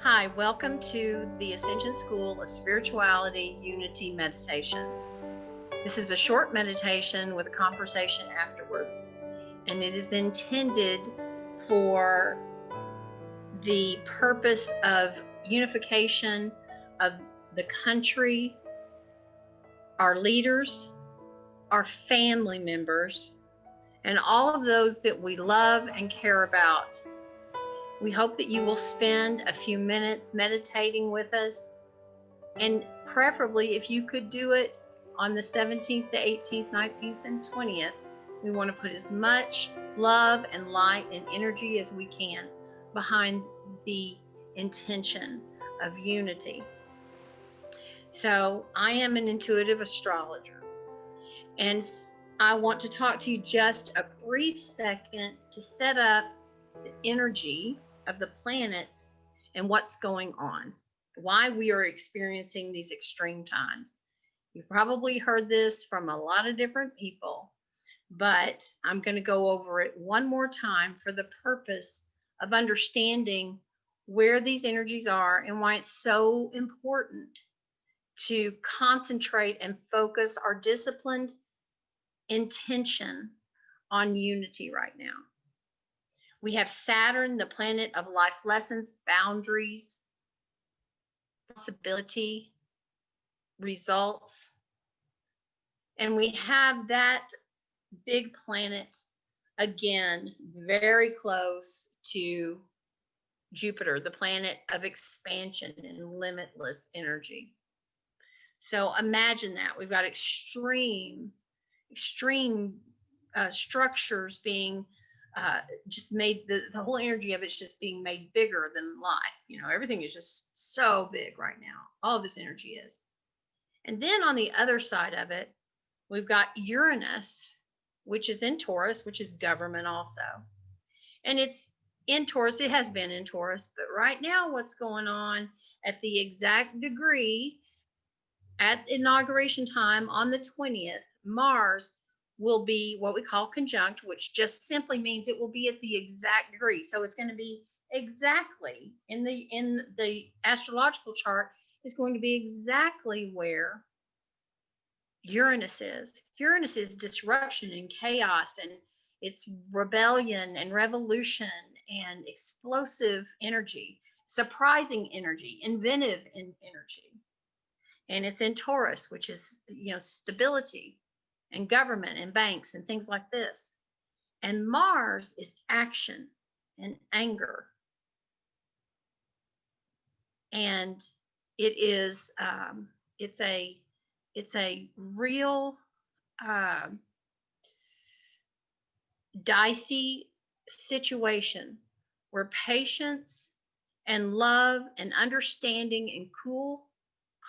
Hi, welcome to the Ascension School of Spirituality Unity Meditation. This is a short meditation with a conversation afterwards, and it is intended for the purpose of unification of the country, our leaders, our family members, and all of those that we love and care about. We hope that you will spend a few minutes meditating with us, and preferably if you could do it on the 17th, the 18th, 19th, and 20th. We want to put as much love and light and energy as we can behind the intention of unity. So I am an intuitive astrologer, and I want to talk to you just a brief second to set up the energy of the planets and what's going on, why we are experiencing these extreme times. You've probably heard this from a lot of different people, but I'm going to go over it one more time for the purpose of understanding where these energies are and why it's so important to concentrate and focus our disciplined intention on unity right now. We have Saturn, the planet of life lessons, boundaries, responsibility, results. And we have that big planet again, very close to Jupiter, the planet of expansion and limitless energy. So imagine that. We've got extreme structures being just made, the whole energy of it's just being made bigger than life. You know, everything is just so big right now. All of this energy is. And then on the other side of it, we've got Uranus, which is in Taurus, which is government also. And it's in Taurus, it has been in Taurus, but right now what's going on at the exact degree at inauguration time on the 20th, Mars will be what we call conjunct, which just simply means it will be at the exact degree. So it's going to be exactly in the astrological chart is going to be exactly where Uranus is. Uranus is disruption and chaos, and it's rebellion and revolution and explosive energy, surprising energy, inventive energy. And it's in Taurus, which is, stability and government and banks and things like this. And Mars is action and anger. And it is, it's a real dicey situation where patience and love and understanding and cool,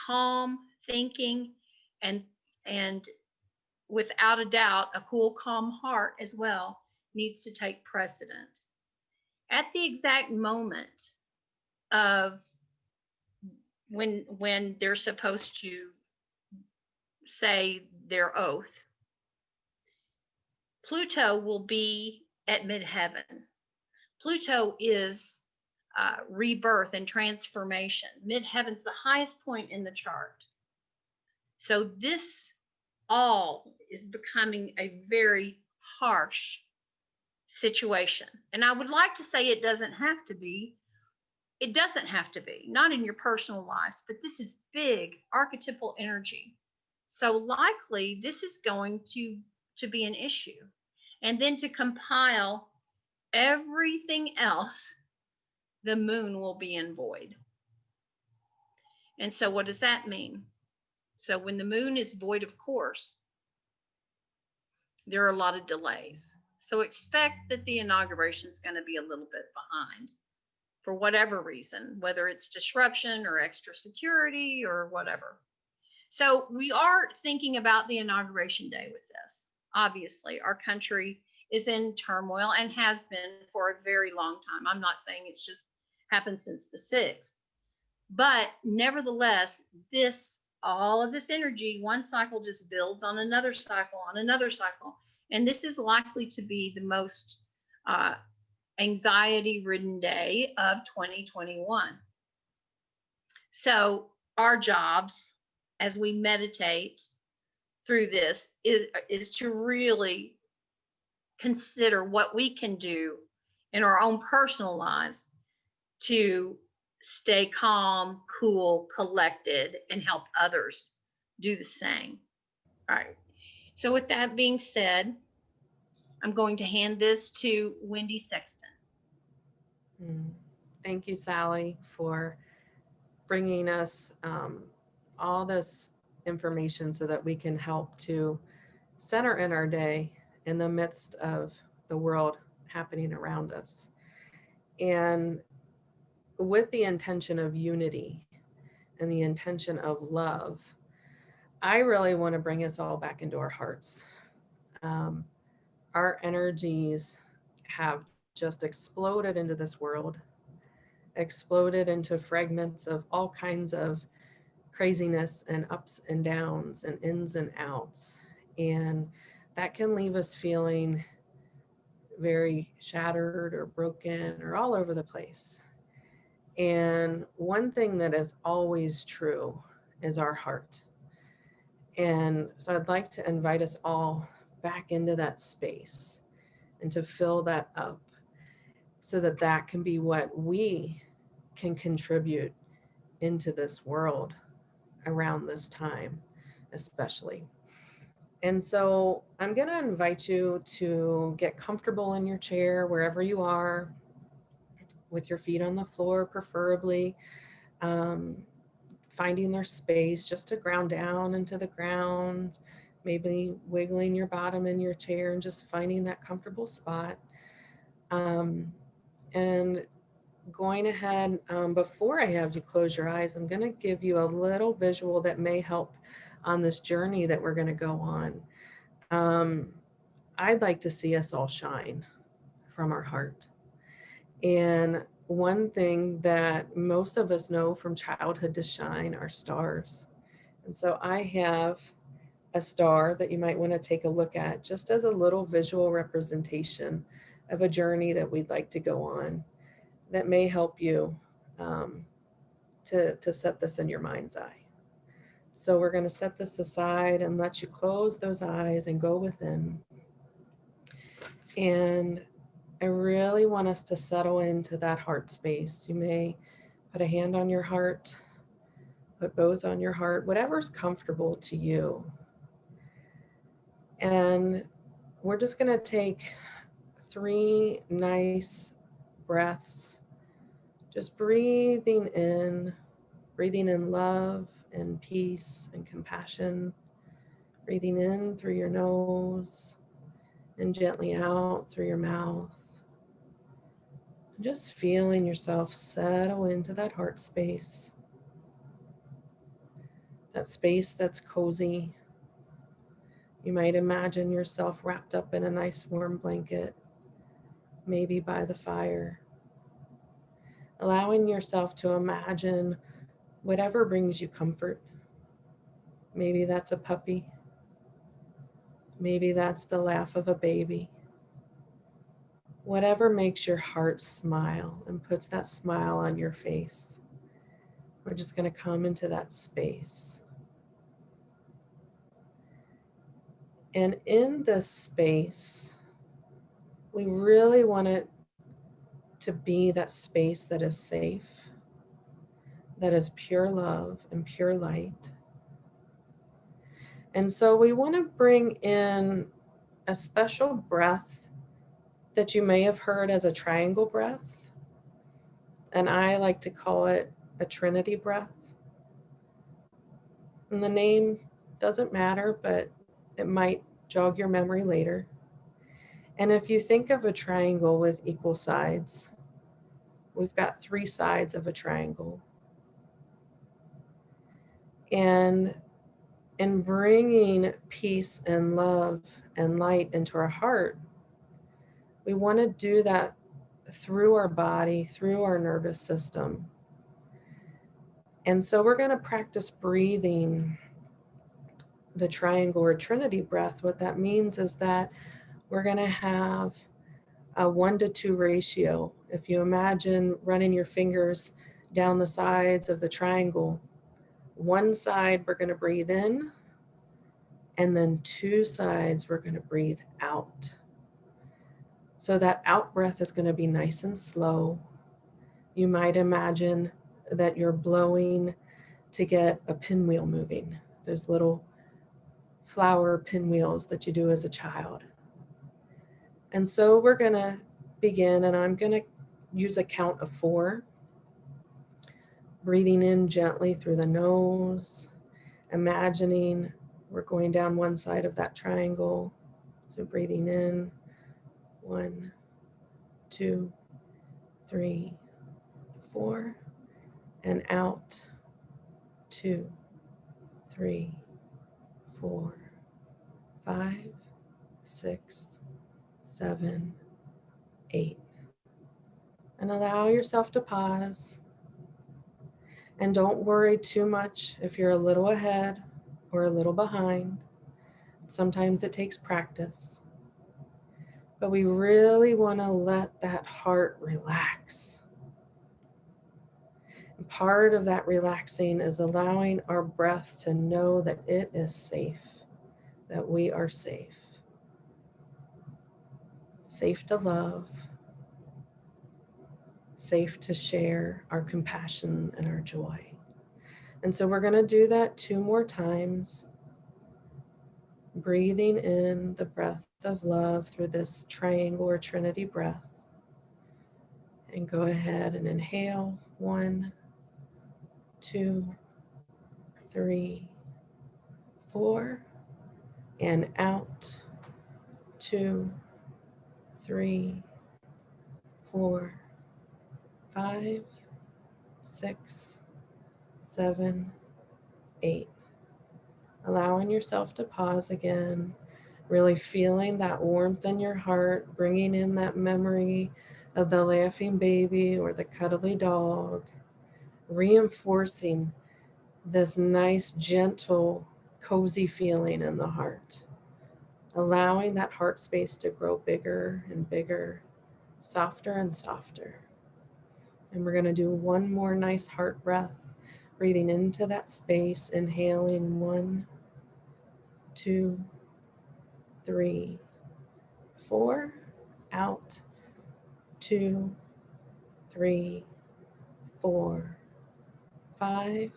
calm thinking and without a doubt, a cool, calm heart as well needs to take precedent. At the exact moment of when they're supposed to say their oath, Pluto will be at midheaven. Pluto is rebirth and transformation. Midheaven's the highest point in the chart. So this all is becoming a very harsh situation. And I would like to say it doesn't have to be. It doesn't have to be, not in your personal lives, but this is big archetypal energy. So likely this is going to be an issue. And then to compile everything else, the moon will be in void. And so what does that mean? So when the moon is void of course, there are a lot of delays. So expect that the inauguration is going to be a little bit behind for whatever reason, whether it's disruption or extra security or whatever. So we are thinking about the inauguration day with this. Obviously, our country is in turmoil and has been for a very long time. I'm not saying it's just happened since the 6th, but nevertheless, all of this energy, one cycle just builds on another cycle, and this is likely to be the most anxiety-ridden day of 2021. So our jobs as we meditate through this is to really consider what we can do in our own personal lives to stay calm, cool, collected, and help others do the same. All right. So, with that being said, I'm going to hand this to Wendy Sexton. Mm. Thank you, Sally, for bringing us all this information so that we can help to center in our day in the midst of the world happening around us. And with the intention of unity and the intention of love, I really want to bring us all back into our hearts. Um, our energies have just exploded into this world, exploded into fragments of all kinds of craziness and ups and downs and ins and outs. And that can leave us feeling very shattered or broken or all over the place. And one thing that is always true is our heart. And so I'd like to invite us all back into that space and to fill that up so that that can be what we can contribute into this world around this time, especially. And so I'm going to invite you to get comfortable in your chair wherever you are, with your feet on the floor, preferably, um, finding their space just to ground down into the ground, maybe wiggling your bottom in your chair and just finding that comfortable spot. Um, and going ahead, before I have you close your eyes, I'm going to give you a little visual that may help on this journey that we're going to go on. Um, I'd like to see us all shine from our heart. And one thing that most of us know from childhood to shine are stars. And so I have a star that you might want to take a look at just as a little visual representation of a journey that we'd like to go on that may help you um, to set this in your mind's eye. So we're going to set this aside and let you close those eyes and go within. And I really want us to settle into that heart space. You may put a hand on your heart, put both on your heart, whatever's comfortable to you. And we're just going to take 3 nice breaths, just breathing in love and peace and compassion, breathing in through your nose and gently out through your mouth. Just feeling yourself settle into that heart space, that space that's cozy. You might imagine yourself wrapped up in a nice warm blanket, maybe by the fire. Allowing yourself to imagine whatever brings you comfort. Maybe that's a puppy. Maybe that's the laugh of a baby. Whatever makes your heart smile and puts that smile on your face. We're just going to come into that space. And in this space, we really want it to be that space that is safe, that is pure love and pure light. And so we want to bring in a special breath that you may have heard as a triangle breath. And I like to call it a Trinity breath. And the name doesn't matter, but it might jog your memory later. And if you think of a triangle with equal sides, we've got 3 sides of a triangle. And in bringing peace and love and light into our heart, we want to do that through our body, through our nervous system. And so we're going to practice breathing the triangle or Trinity breath. What that means is that we're going to have a 1-to-2 ratio. If you imagine running your fingers down the sides of the triangle. One side we're going to breathe in, and then two sides we're going to breathe out. So that out breath is going to be nice and slow. You might imagine that you're blowing to get a pinwheel moving, those little flower pinwheels that you do as a child. And so we're going to begin, and I'm going to use a count of 4. Breathing in gently through the nose, imagining we're going down one side of that triangle. So breathing in, 1, 2, 3, 4, and out, 2, 3, 4, 5, 6, 7, 8. And allow yourself to pause. And don't worry too much if you're a little ahead or a little behind. Sometimes it takes practice. But we really want to let that heart relax. And part of that relaxing is allowing our breath to know that it is safe, that we are safe. Safe to love, safe to share our compassion and our joy. And so we're going to do that 2 more times. Breathing in the breath of love through this triangle or trinity breath. And go ahead and inhale. 1, 2, 3, 4. And out. 2, 3, 4, 5, 6, 7, 8. Allowing yourself to pause again, really feeling that warmth in your heart, bringing in that memory of the laughing baby or the cuddly dog, reinforcing this nice, gentle, cozy feeling in the heart, allowing that heart space to grow bigger and bigger, softer and softer. And we're going to do one more nice heart breath, breathing into that space, inhaling 1, 2, 3, 4, out, 2, 3, 4, 5,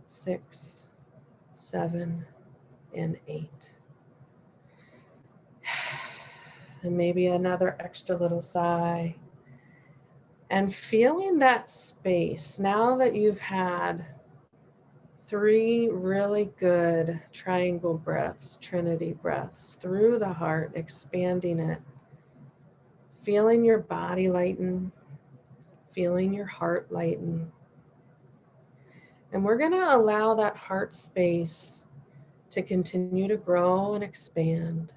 6, 7, and 8. And maybe another extra little sigh. And feeling that space, now that you've had 3 really good triangle breaths, trinity breaths through the heart, expanding it, feeling your body lighten, feeling your heart lighten. And we're going to allow that heart space to continue to grow and expand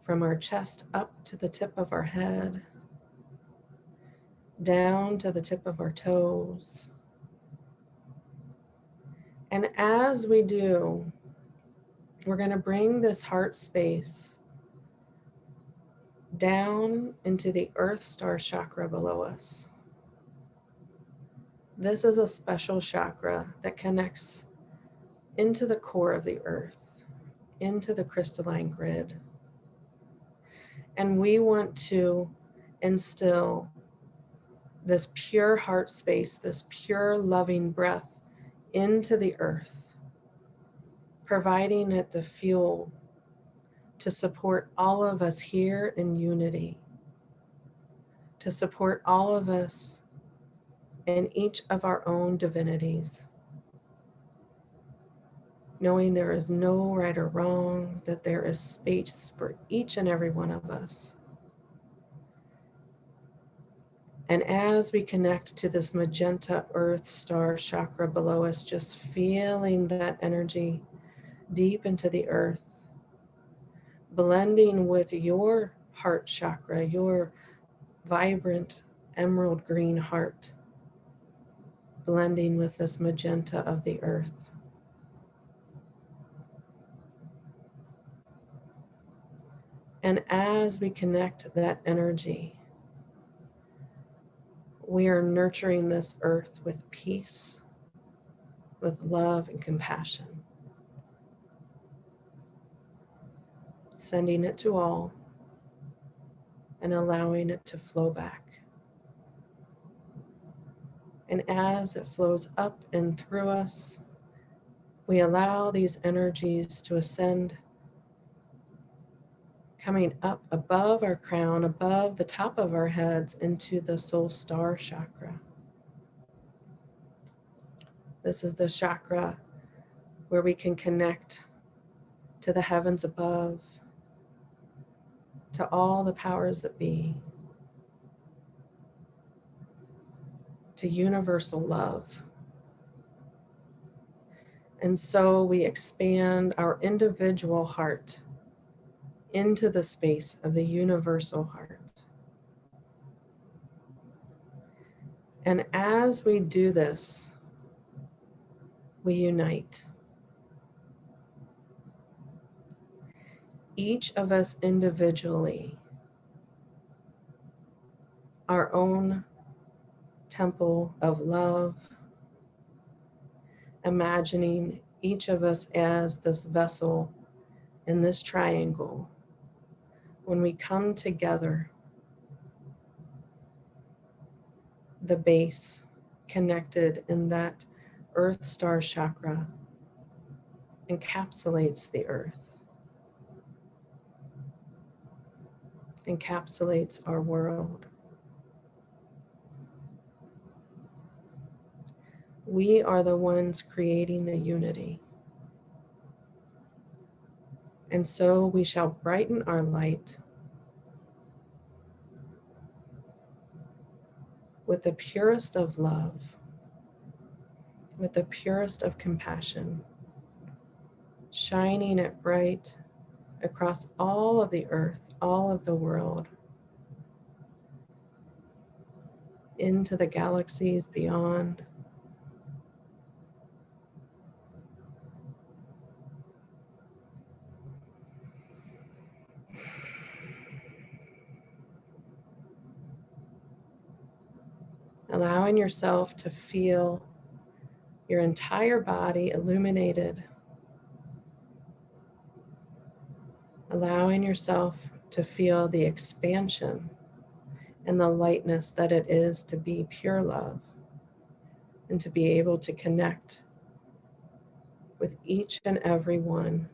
from our chest up to the tip of our head, down to the tip of our toes. And as we do, we're going to bring this heart space down into the earth star chakra below us. This is a special chakra that connects into the core of the earth, into the crystalline grid. And we want to instill this pure heart space, this pure loving breath into the earth, providing it the fuel to support all of us here in unity, to support all of us in each of our own divinities, knowing there is no right or wrong, that there is space for each and every one of us. And as we connect to this magenta earth star chakra below us, just feeling that energy deep into the earth, blending with your heart chakra, your vibrant emerald green heart, blending with this magenta of the earth. And as we connect that energy we are nurturing this earth with peace, with love and compassion, sending it to all and allowing it to flow back. And as it flows up and through us, we allow these energies to ascend, coming up above our crown, above the top of our heads, into the soul star chakra. This is the chakra where we can connect to the heavens above, to all the powers that be, to universal love. And so we expand our individual heart into the space of the universal heart. And as we do this, we unite. Each of us individually, our own temple of love, imagining each of us as this vessel in this triangle. When we come together, the base connected in that earth star chakra encapsulates the earth, encapsulates our world. We are the ones creating the unity. And so we shall brighten our light with the purest of love, with the purest of compassion, shining it bright across all of the earth, all of the world, into the galaxies beyond. Allowing yourself to feel your entire body illuminated. Allowing yourself to feel the expansion and the lightness that it is to be pure love and to be able to connect with each and every one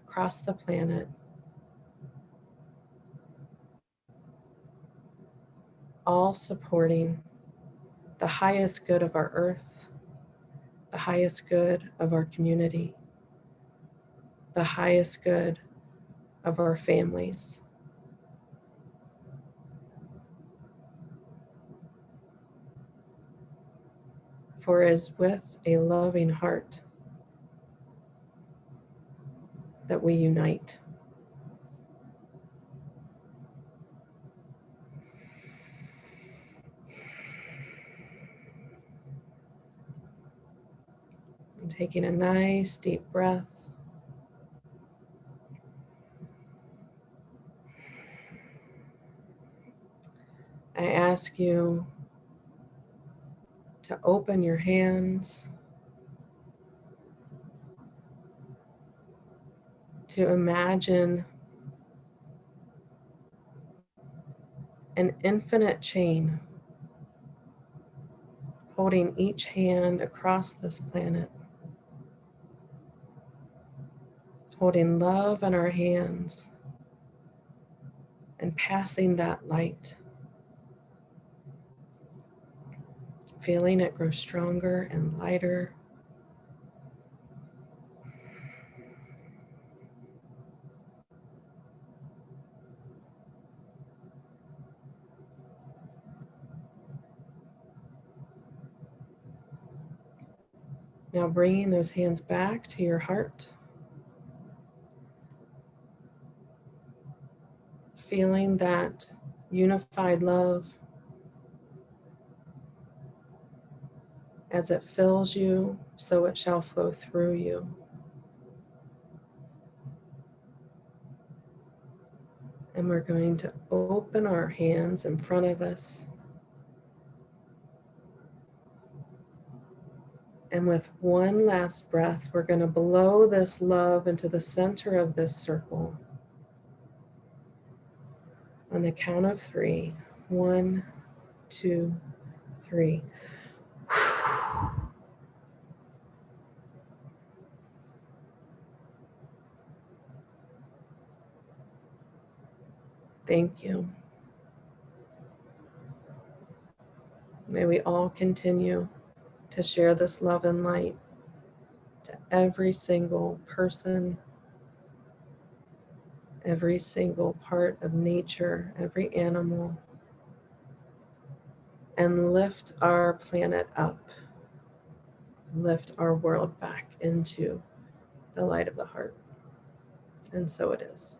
across the planet, all supporting the highest good of our earth, the highest good of our community, the highest good of our families. For it is with a loving heart that we unite. And taking a nice deep breath. I ask you to open your hands, to imagine an infinite chain holding each hand across this planet, holding love in our hands and passing that light, feeling it grow stronger and lighter. Now bringing those hands back to your heart, feeling that unified love as it fills you, so it shall flow through you. And we're going to open our hands in front of us And with one last breath, we're going to blow this love into the center of this circle. On the count of 3, 1, 2, 3. Thank you. May we all continue to share this love and light to every single person, every single part of nature, every animal, and lift our planet up, lift our world back into the light of the heart. And so it is.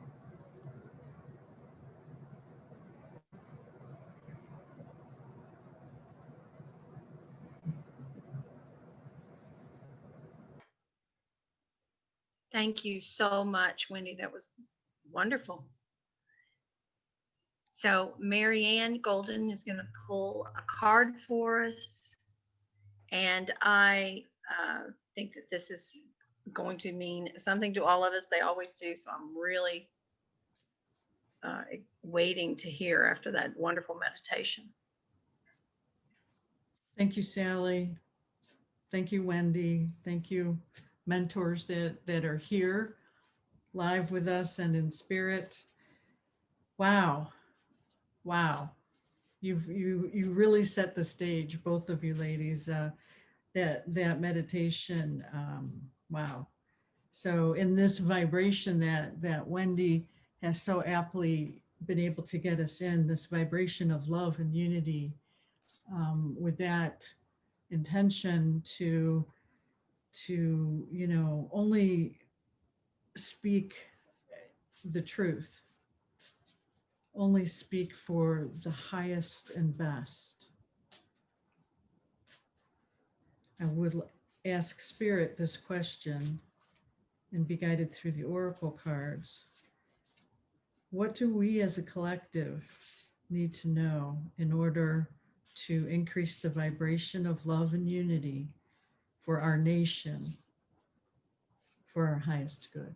Thank you so much, Wendy. That was wonderful. So Marianne Golden is going to pull a card for us. And I think that this is going to mean something to all of us. They always do. So I'm really waiting to hear after that wonderful meditation. Thank you, Sally. Thank you, Wendy. Thank you, mentors that are here live with us and in spirit. Wow. Wow. You really set the stage, both of you ladies. That meditation. Wow. So in this vibration that Wendy has so aptly been able to get us in, this vibration of love and unity, with that intention to only speak the truth, only speak for the highest and best. I would ask Spirit this question and be guided through the oracle cards. What do we as a collective need to know in order to increase the vibration of love and unity for our nation, for our highest good?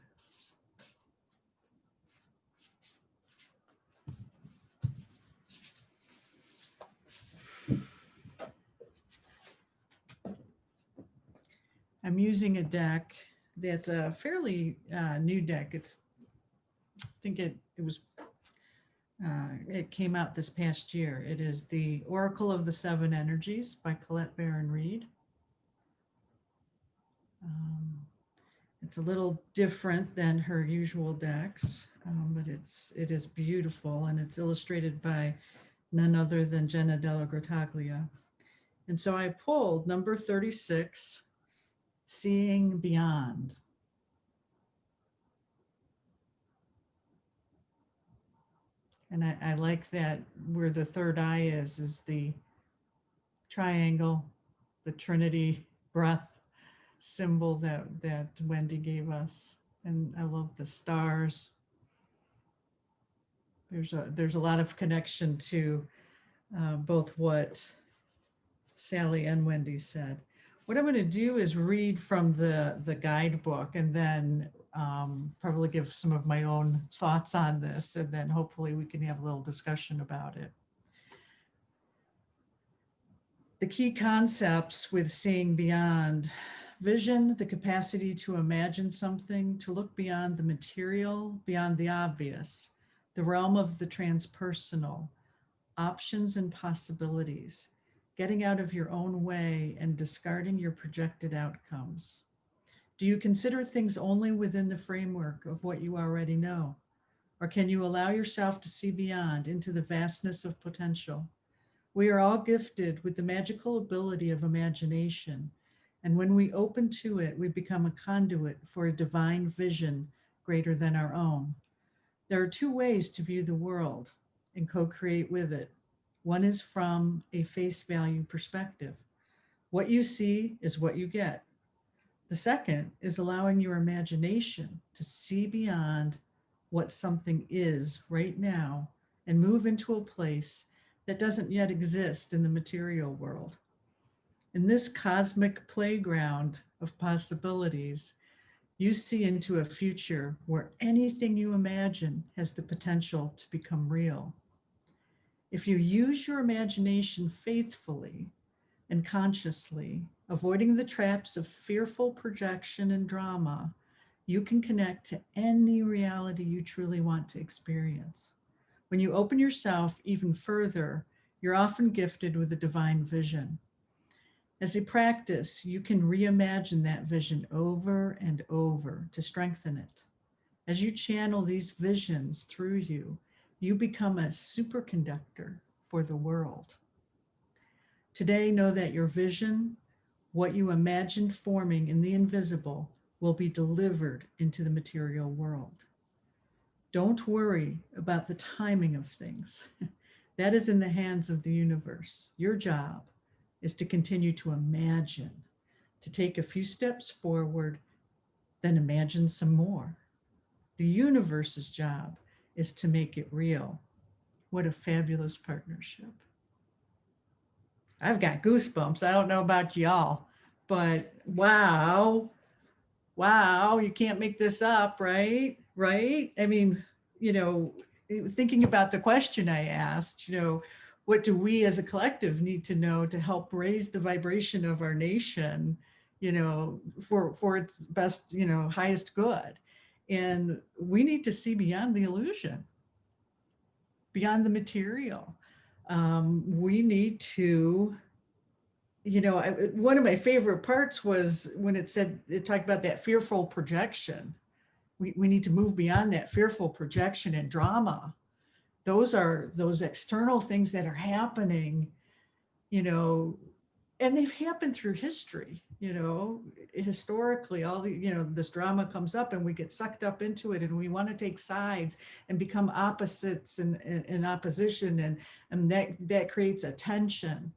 I'm using a deck that's a fairly new deck. I think it was, it came out this past year. It is the Oracle of the Seven Energies by Colette Baron Reed. It's a little different than her usual decks, but it is beautiful, and it's illustrated by none other than Jenna Della Grottaglia. And so I pulled number 36, Seeing Beyond. And I like that where the third eye is the triangle, the Trinity breath symbol that Wendy gave us. And I love the stars. There's a lot of connection to both what Sally and Wendy said. What I'm going to do is read from the guidebook, and then probably give some of my own thoughts on this, and then hopefully we can have a little discussion about it. The key concepts with seeing beyond: vision, the capacity to imagine something, to look beyond the material, beyond the obvious, the realm of the transpersonal, options and possibilities, getting out of your own way and discarding your projected outcomes. Do you consider things only within the framework of what you already know? Or can you allow yourself to see beyond into the vastness of potential? We are all gifted with the magical ability of imagination, and when we open to it, we become a conduit for a divine vision greater than our own. There are two ways to view the world and co-create with it. One is from a face value perspective. What you see is what you get. The second is allowing your imagination to see beyond what something is right now and move into a place that doesn't yet exist in the material world. In this cosmic playground of possibilities, you see into a future where anything you imagine has the potential to become real. If you use your imagination faithfully and consciously, avoiding the traps of fearful projection and drama, you can connect to any reality you truly want to experience. When you open yourself even further, you're often gifted with a divine vision. As a practice, you can reimagine that vision over and over to strengthen it. As you channel these visions through you, you become a superconductor for the world. Today, know that your vision, what you imagined forming in the invisible, will be delivered into the material world. Don't worry about the timing of things. That is in the hands of the universe. Your job is to continue to imagine, to take a few steps forward, then imagine some more. The universe's job is to make it real. What a fabulous partnership. I've got goosebumps. I don't know about y'all, but wow, you can't make this up, right? Right? I mean, thinking about the question I asked, what do we as a collective need to know to help raise the vibration of our nation, for its best, highest good? And we need to see beyond the illusion, beyond the material. We need to, one of my favorite parts was when it talked about that fearful projection. We need to move beyond that fearful projection and drama. Those are those external things that are happening, and they've happened through history, historically, all this drama comes up and we get sucked up into it and we want to take sides and become opposites and in opposition. And that creates a tension.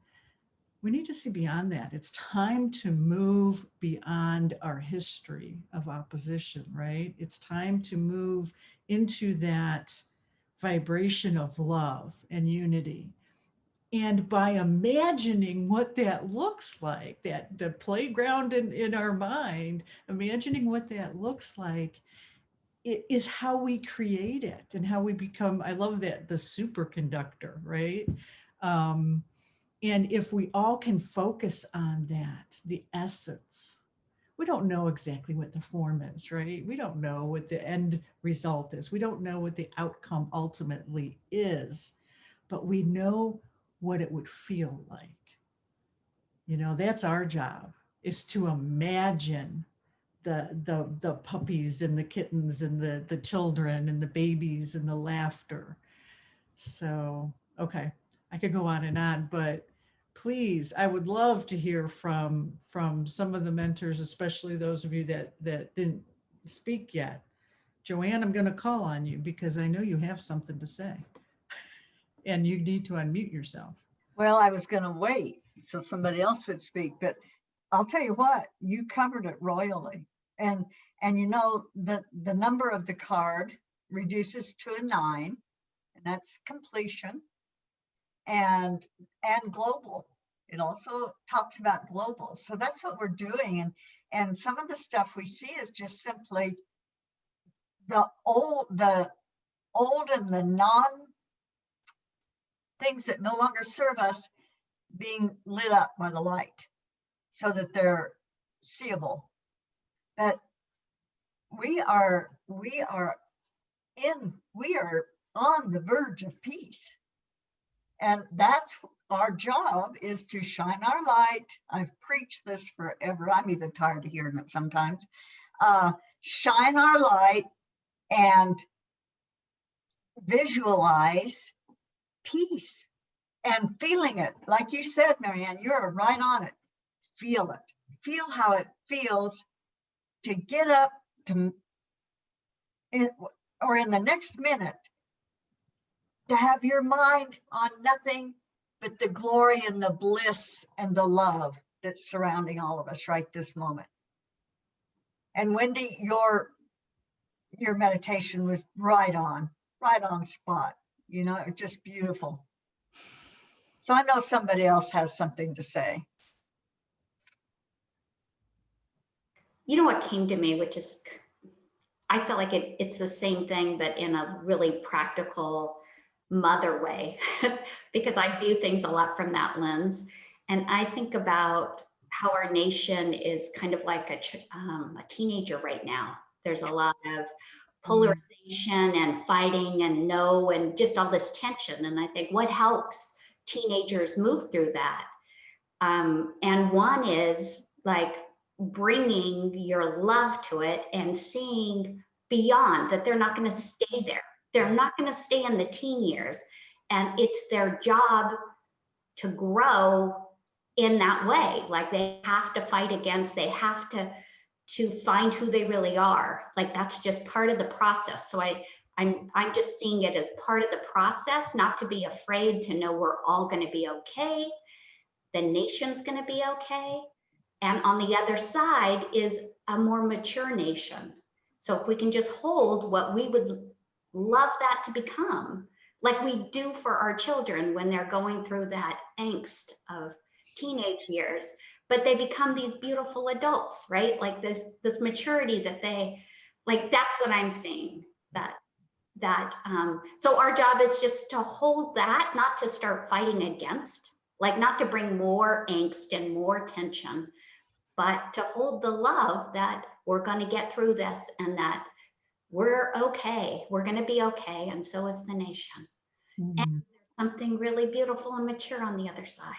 We need to see beyond that. It's time to move beyond our history of opposition, right? It's time to move into that vibration of love and unity. And by imagining what that looks like, that the playground in our mind, imagining what that looks like, it is how we create it and how we become, I love that, the superconductor, right? And if we all can focus on that, the essence, we don't know exactly what the form is, right? We don't know what the end result is. We don't know what the outcome ultimately is, but we know what it would feel like. That's our job, is to imagine the puppies and the kittens and the children and the babies and the laughter. So, okay, I could go on, but please, I would love to hear from some of the mentors, especially those of you that didn't speak yet. Joanne, I'm going to call on you because I know you have something to say and you need to unmute yourself. Well, I was going to wait so somebody else would speak, but I'll tell you what, you covered it royally. And the number of the card reduces to a 9, and that's completion. And global. It also talks about global. So that's what we're doing. And some of the stuff we see is just simply the old and the non things that no longer serve us being lit up by the light so that they're seeable. But we are on the verge of peace. And that's our job, is to shine our light. I've preached this forever. I'm even tired of hearing it sometimes. Shine our light and visualize peace and feeling it. Like you said, Marianne, you're right on it. Feel it. Feel how it feels to get up or in the next minute, to have your mind on nothing but the glory and the bliss and the love that's surrounding all of us right this moment. And Wendy, your meditation was right on spot. Just beautiful. So I know somebody else has something to say. You know what came to me, which is, I feel like it's the same thing, but in a really practical mother way, because I view things a lot from that lens. And I think about how our nation is kind of like a teenager right now. There's a lot of polarization and fighting and no, and just all this tension. And I think what helps teenagers move through that? And one is like bringing your love to it and seeing beyond that they're not going to stay there. They're not going to stay in the teen years. And it's their job to grow in that way. Like they have to fight against, they have to find who they really are. Like that's just part of the process. So I'm just seeing it as part of the process, not to be afraid, to know we're all going to be okay. The nation's going to be okay. And on the other side is a more mature nation. So if we can just hold what we would love that to become, like we do for our children when they're going through that angst of teenage years, but they become these beautiful adults, right? Like this maturity that they, like, that's what I'm seeing. So our job is just to hold that, not to start fighting against, like not to bring more angst and more tension, but to hold the love that we're going to get through this and that we're okay. We're going to be okay. And so is the nation. And there's something really beautiful and mature on the other side.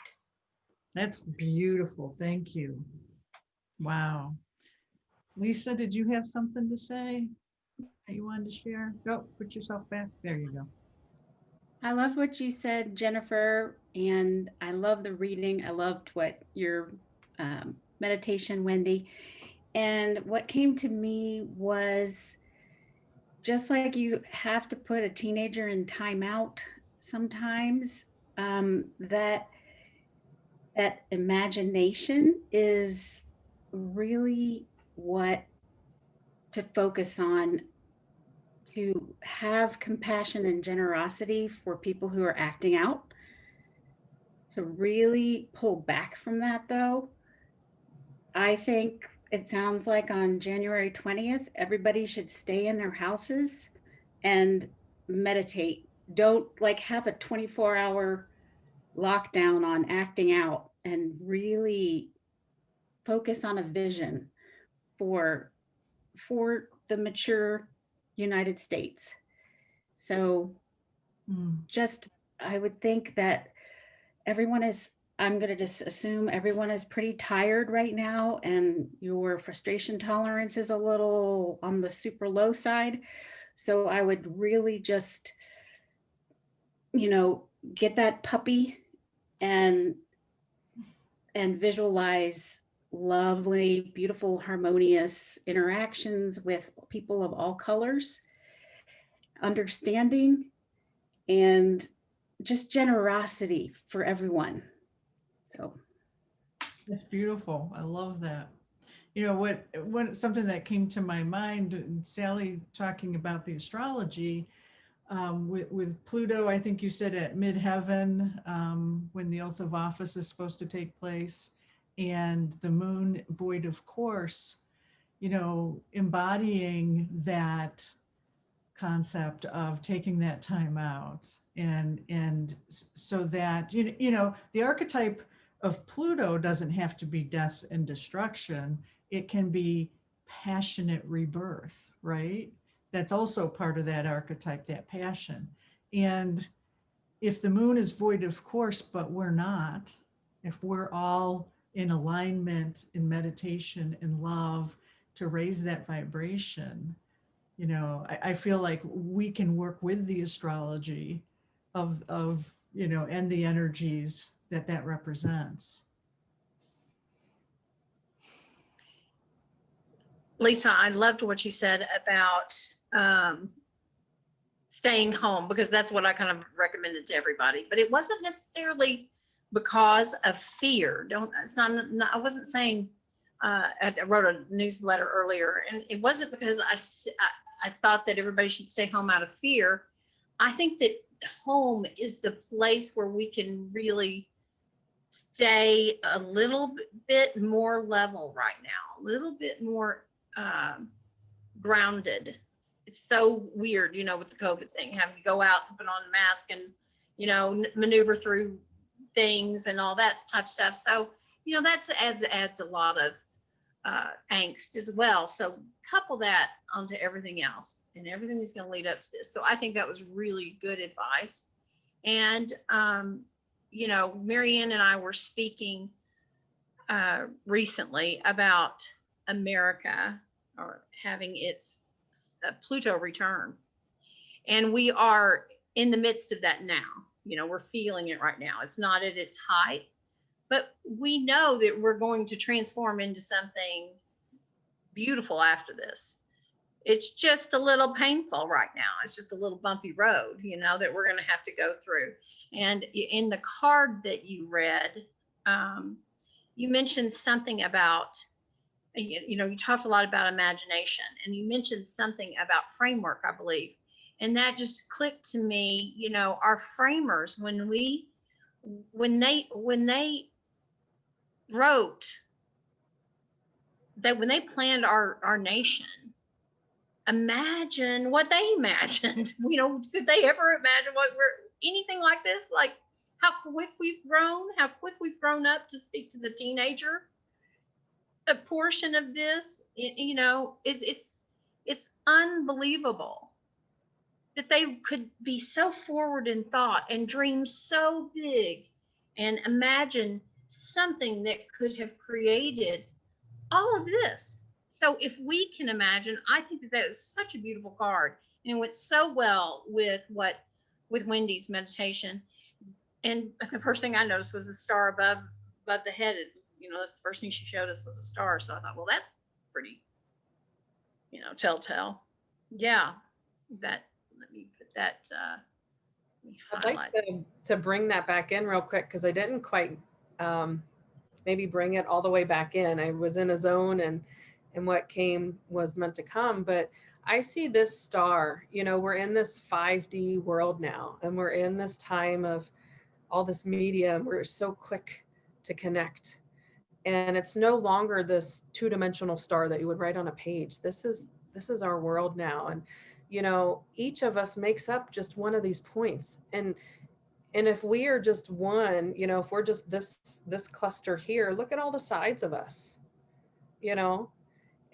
That's beautiful. Thank you. Wow. Lisa, did you have something to say that you wanted to share? Go, put yourself back. There you go. I love what you said, Jennifer, and I love the reading. I loved what your meditation, Wendy. And what came to me was just like you have to put a teenager in timeout sometimes, that imagination is really what to focus on, to have compassion and generosity for people who are acting out. To really pull back from that, though, I think it sounds like on January 20th, everybody should stay in their houses and meditate. Don't like have a 24-hour lockdown on acting out, and really focus on a vision for the mature United States. So just, I would think that I'm going to just assume everyone is pretty tired right now, and your frustration tolerance is a little on the super low side. So I would really just, get that puppy and visualize lovely, beautiful, harmonious interactions with people of all colors, understanding, and just generosity for everyone. So that's beautiful. I love that. You know what something that came to my mind, and Sally talking about the astrology, with Pluto, I think you said at midheaven, when the oath of office is supposed to take place, and the moon void of course, embodying that concept of taking that time out, and so that the archetype of Pluto doesn't have to be death and destruction. It can be passionate rebirth, right? That's also part of that archetype, that passion. And if the moon is void of course, but we're not, if we're all in alignment, in meditation, in love, to raise that vibration, I feel like we can work with the astrology of and the energies that represents. Lisa, I loved what you said about staying home, because that's what I kind of recommended to everybody. But it wasn't necessarily because of fear. I wasn't saying, I wrote a newsletter earlier, and it wasn't because I thought that everybody should stay home out of fear. I think that home is the place where we can really stay a little bit more level right now. little bit more grounded. It's so weird, with the COVID thing, having to go out and put on a mask and, maneuver through things and all that type of stuff. So, that's adds a lot of angst as well. So couple that onto everything else, and everything is going to lead up to this. So I think that was really good advice. And, Marianne and I were speaking recently about America or having its Pluto return. And we are in the midst of that now. We're feeling it right now. It's not at its height, but we know that we're going to transform into something beautiful after this. It's just a little painful right now. It's just a little bumpy road, that we're going to have to go through. And in the card that you read, you mentioned something about, you talked a lot about imagination, and you mentioned something about framework, I believe. And that just clicked to me, our framers, when they wrote that, when they planned our nation, imagine what they imagined. Could they ever imagine anything like this? Like how quick we've grown up, to speak to the teenager. A portion of this, it's unbelievable that they could be so forward in thought and dream so big and imagine something that could have created all of this. So if we can imagine, I think that is such a beautiful card, and it went so well with Wendy's meditation. And the first thing I noticed was the star above the head. It was, that's the first thing she showed us was a star. So I thought, well, that's pretty, telltale. Yeah, let me put that. I'd like to bring that back in real quick, because I didn't quite maybe bring it all the way back in. I was in a zone, and what came was meant to come. But I see this star, we're in this 5D world now, and we're in this time of all this media, and we're so quick to connect. And it's no longer this two-dimensional star that you would write on a page. This is our world now. And, each of us makes up just one of these points. And if we are just one, if we're just this cluster here, look at all the sides of us,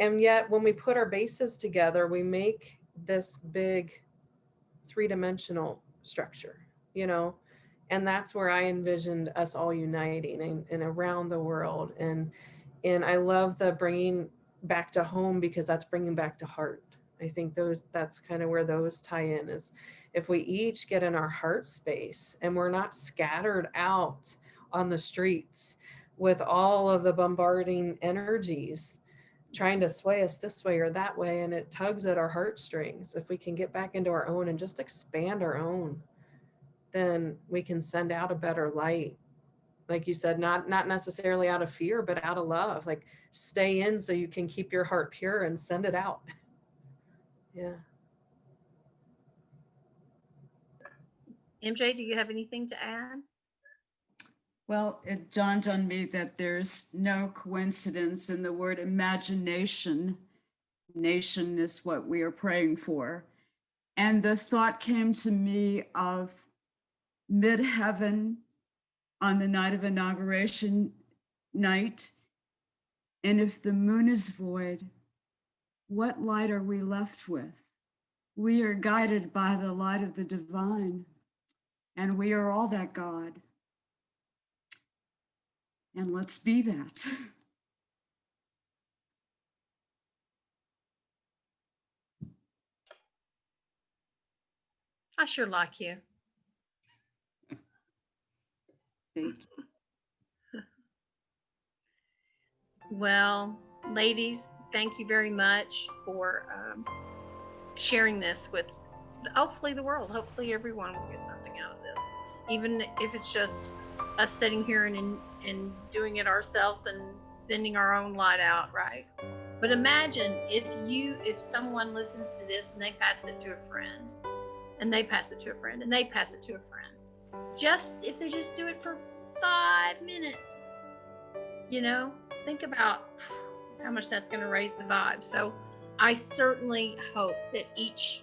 and yet when we put our bases together, we make this big three-dimensional structure, and that's where I envisioned us all uniting and around the world. And I love the bringing back to home, because that's bringing back to heart. I think that's kind of where those tie in, is if we each get in our heart space and we're not scattered out on the streets with all of the bombarding energies trying to sway us this way or that way, and it tugs at our heartstrings. If we can get back into our own and just expand our own, then we can send out a better light. Like you said, not necessarily out of fear, but out of love. Like, stay in so you can keep your heart pure and send it out. Yeah. MJ, do you have anything to add? Well, it dawned on me that there's no coincidence in the word imagination. Nation is what we are praying for. And the thought came to me of mid-heaven on the night of inauguration night. And if the moon is void, what light are we left with? We are guided by the light of the divine, and we are all that God. And let's be that. I sure like you. Thank you. Well, ladies, thank you very much for sharing this with hopefully the world. Hopefully everyone will get something out of this, even if it's just us sitting here and doing it ourselves and sending our own light out, right? But imagine if someone listens to this and they pass it to a friend, and they pass it to a friend, and they pass it to a friend. Just if they just do it for 5 minutes, think about how much that's going to raise the vibe. So I certainly hope that each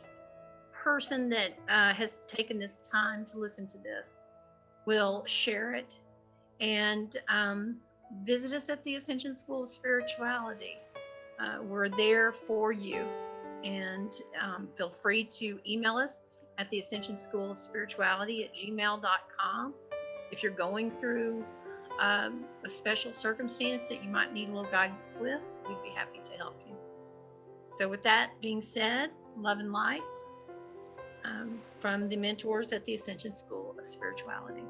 person that has taken this time to listen to this will share it and visit us at the Ascension School of Spirituality. We're there for you, and feel free to email us at the Ascension School of Spirituality at gmail.com. If you're going through a special circumstance that you might need a little guidance with, we'd be happy to help you. So with that being said, love and light from the mentors at the Ascension School of Spirituality.